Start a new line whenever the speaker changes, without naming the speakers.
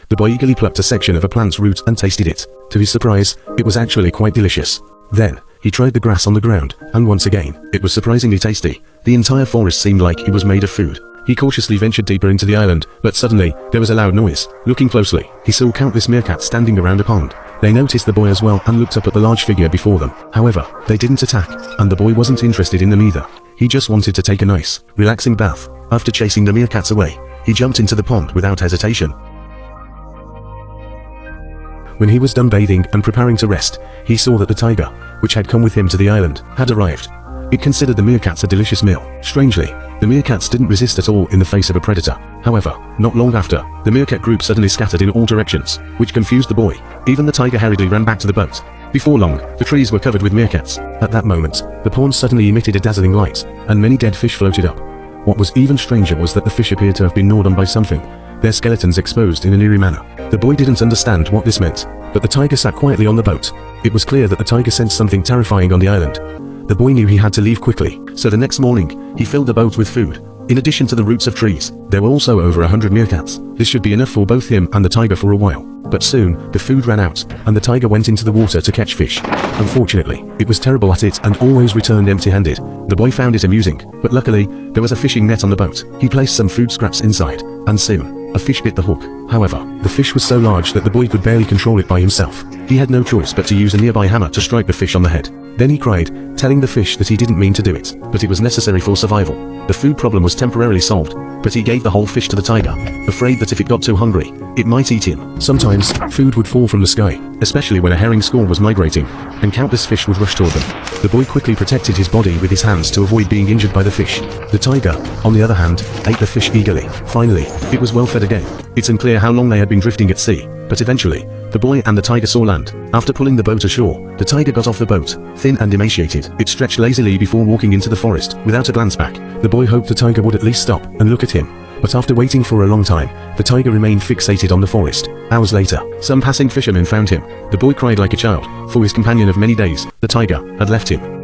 The boy eagerly plucked a section of a plant's root and tasted it. To his surprise, it was actually quite delicious. Then, he tried the grass on the ground, and once again, it was surprisingly tasty. The entire forest seemed like it was made of food. He cautiously ventured deeper into the island, but suddenly, there was a loud noise. Looking closely, he saw countless meerkats standing around a pond. They noticed the boy as well and looked up at the large figure before them. However, they didn't attack, and the boy wasn't interested in them either. He just wanted to take a nice, relaxing bath. After chasing the meerkats away, he jumped into the pond without hesitation. When he was done bathing and preparing to rest, he saw that the tiger, which had come with him to the island, had arrived. It considered the meerkats a delicious meal. Strangely, the meerkats didn't resist at all in the face of a predator. However, not long after, the meerkat group suddenly scattered in all directions, which confused the boy. Even the tiger hurriedly ran back to the boat. Before long, the trees were covered with meerkats. At that moment, the pond suddenly emitted a dazzling light, and many dead fish floated up. What was even stranger was that the fish appeared to have been gnawed on by something, their skeletons exposed in an eerie manner. The boy didn't understand what this meant, but the tiger sat quietly on the boat. It was clear that the tiger sensed something terrifying on the island. The boy knew he had to leave quickly, so the next morning, he filled the boat with food. In addition to the roots of trees, there were also over 100 meerkats. This should be enough for both him and the tiger for a while. But soon, the food ran out, and the tiger went into the water to catch fish. Unfortunately, it was terrible at it and always returned empty-handed. The boy found it amusing, but luckily, there was a fishing net on the boat. He placed some food scraps inside, and soon, a fish bit the hook. However, the fish was so large that the boy could barely control it by himself. He had no choice but to use a nearby hammer to strike the fish on the head. Then he cried, telling the fish that he didn't mean to do it, but it was necessary for survival. The food problem was temporarily solved, but he gave the whole fish to the tiger, afraid that if it got too hungry, it might eat him. Sometimes, food would fall from the sky, especially when a herring swarm was migrating, and countless fish would rush toward them. The boy quickly protected his body with his hands to avoid being injured by the fish. The tiger, on the other hand, ate the fish eagerly. Finally, it was well fed again. It's unclear how long they had been drifting at sea, but eventually, the boy and the tiger saw land. After pulling the boat ashore, the tiger got off the boat, thin and emaciated. It stretched lazily before walking into the forest, without a glance back. The boy hoped the tiger would at least stop and look at him. But after waiting for a long time, the tiger remained fixated on the forest. Hours later, some passing fishermen found him. The boy cried like a child, for his companion of many days, the tiger, had left him.